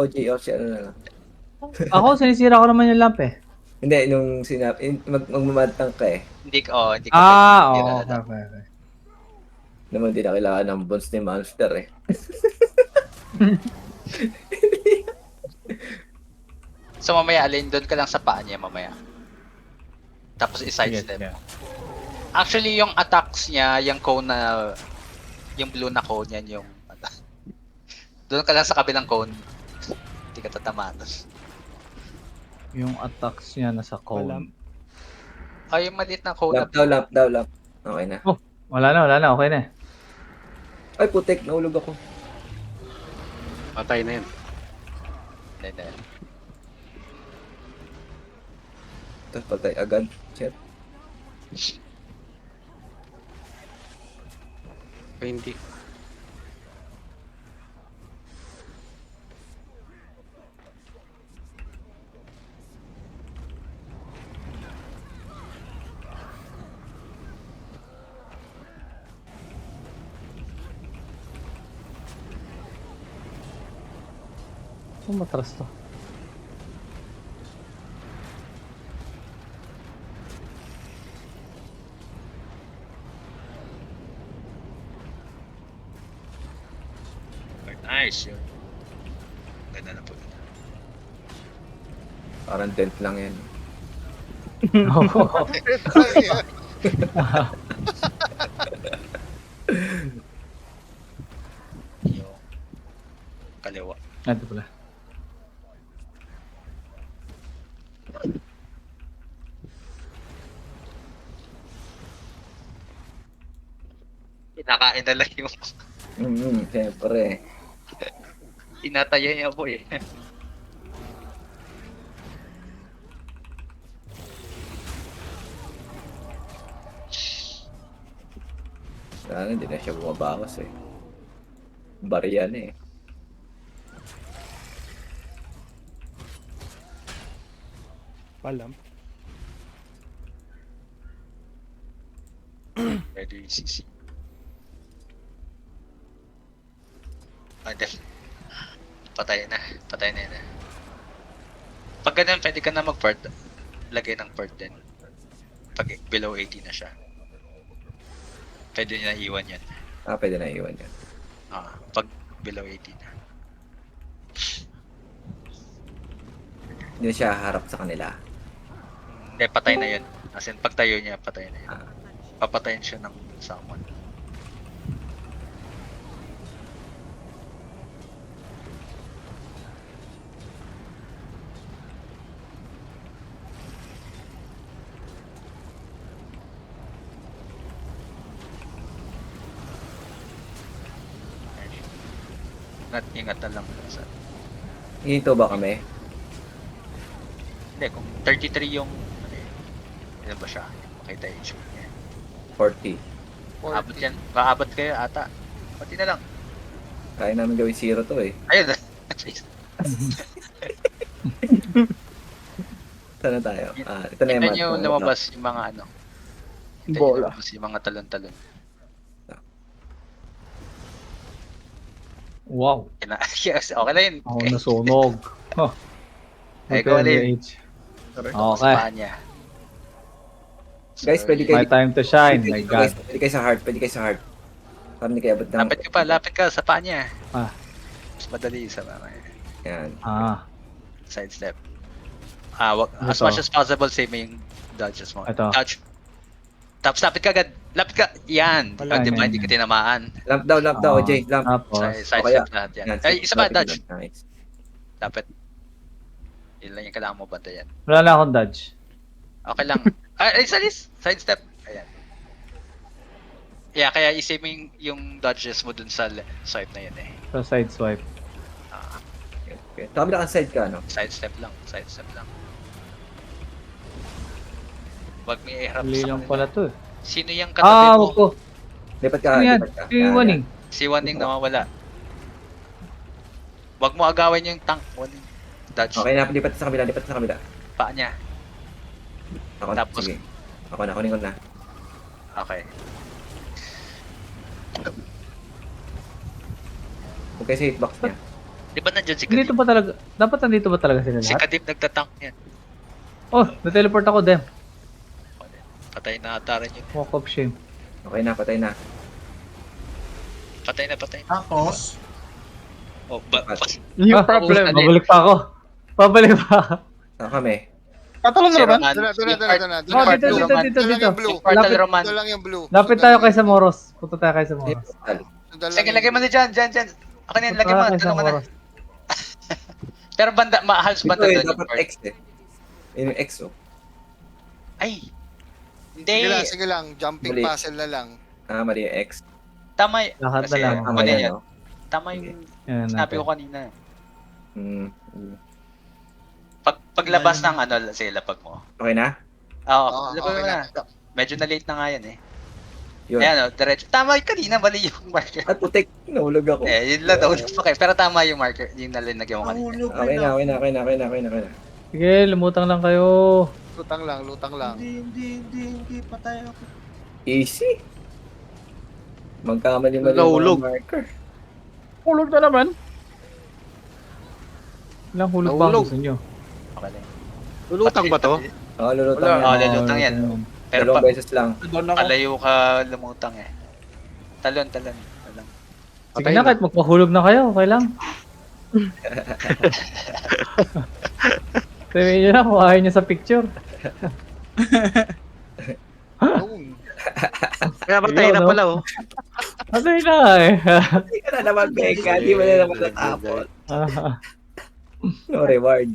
OG or si ano na lang. Ako, sinisira ko naman yung lamp eh. Hindi, nung magmamad tank ka eh. Hindi ka pwede tira Oo, na okay, lang. okay, okay. Naman di na kailangan ng bones ni Monster eh. So mamaya, alin doon ka lang sa paa niya mamaya. Tapos i-sidestep Sige. mo. Actually, yung attacks niya, yung cone na, yung blue na cone, yan yung, doon ka lang sa kabilang cone. Hindi ka tatamaan. Yung attacks niya nasa cone. Ay, yung maliit na cone na Lamp daw. Okay na. Oh, wala na, okay na. Ay putek, naulog ako. Patay na yun. Hindi. Tapos patay agad. Shit. O hindi. Oh, matras to. Nice yun. Ganda na po. Parang dent lang yan. Yung kaliwa. Ito pala. Kinakain na lang yung Siyempre. inataya niya po eh. Sana hindi na siya bumabawas eh. Barya na eh. Palam. Ready CC. Def. Patay na yun. Pag ganun, pwede ka na mag-port. Lagay ng port din. Pag below 80 na siya. Pwede na iwan yan. Pwede na iwan yan. Pag below 80 na. Hindi na siya harap sa kanila. Hindi, patay na yun. As in, pag tayo niya, patay na yun. Ah. Papatayin siya ng summon. Ingat na lang. Hinto ba kami? Hindi, kung 33 yung... Ilan ba siya? Makita yung HP niya. 40. Abot yan. Kaabot kayo ata. Pati na lang. Kaya namin gawin 0 to eh. Ayun. Sana tayo? Ito na yung Tignan nyo lumabas yung mga ano. Tignan nyo Bola. lumabas yung mga talon-talon. Wow. Yes, okay na yun. Ako nasunog. Huh. Ay, go ulit. Okay. Sa paa niya. Guys, pwede kayo. My time to shine. My God. Pwede kayo sa heart. Parang hindi kayo abot ng... Lapit ka sa paa niya. Mas madali sa paa niya. Yan. Side step. As much as possible, save mo yung dodges mo. Ito. Dodge. Tapos lapit ka agad. Lapit ka. Yan. Wala. Diba, hindi ka tinamaan. Lamp daw, OJ. Lamp. Tapos, Side Okay, step lahat yan. Yan, Ay, isa pa, dodge. Nice. Lapit. Yun lang yung kailangan mo bantayan. wala na akong dodge. Okay lang. Alis. Side step. Ayan. Yeah, kaya isave mo yung dodges mo dun sa swipe na yun eh. Sa side swipe. Okay. Tama na side ka, no? Side step lang. Wag mo i-harap Mali sa lang kanila. pala to eh. Sino yung katabi mo? Wag ko. Lipat ka, Ano yan? lipat ka. Yung warning. Si Waning nawawala. Wag mo agawin yung tank. Waning. Dodge. Okay na, lipat sa kabila. Paa niya. Ako na, Tapos- sige. Ako na, kunin ko na. Okay. Huwag kayo sa hitbox niya. Di ba nandiyan si Dito Kadip? ba talaga? Dapat nandito ba talaga sila Si lahat? Kadip nagtatank yan. Oh, na-teleport ako, Dem. Patay na ata rin yun. Walk of shame. Okay na, patay na. Patay na, patay na. Tapos, Oh, Yung problem. Babalik pa ako. Babalik pa. Saan kami? Tatalon na Si naman. Roman. doon na. Oh, dito, Part dito, blue. dito, Doon lang dito. yung blue. Yung Portal Lapit- Roman. Doon lang yung blue. Lapit tayo kay sa Moros. Punta tayo kay sa Eh, Moros. portal. Doon lang Sige, yung lagay mo blue. na dyan. Akin yan, lagay mo. Punta tayo kay sa Tulungan na. Moros. Pero banda, halos Dito banda eh, doon yung dapat part. X eh. Yun yung X oh. Ay! Hindi. Sige lang. Jumping Mali. puzzle na lang. Ah, mali yung X. Tama y- Lahat na kasi lang. Tama ano yan, yan. oh. Tama yung Yan sinabi natin. ko kanina. Paglabas ng ano, sige, lapag mo. Okay na? Oo, Oo, lapag mo okay na. na. Medyo na late na nga yan eh. Yun. Ayan o, diretso. Tama yung kanina, mali yung marker. At putik, nahulog ako. Yun lang daw. Okay, pero tama yung marker, yung nalinagyan mo kanina. Nahulog Okay na, okay na, okay na, okay na, okay na, okay na. Sige, lumutang lang kayo. Lutang lang. Hindi. Patay ako. Easy. Magkamali-mali yung Nahulog. mga marker. Hulog na naman. Ilang hulog ba ang Nahulog. gusto nyo? Okay lang. Lulutang ba to? Oo, lulutang Wala. yan. Oo, lulutang yan. Pero Dalawang beses lang. Doon ako. palayo ka lumutang eh. Talon. Sige Patay na, na. kahit magpahulog na kayo, okay lang. Sabihin nyo na, kung ayaw nyo sa picture. Boom. Kaya patay Yun, na no? pala oh. Patay na eh. Hindi ka na naman, Becca. Di mo na naman natapon. No reward.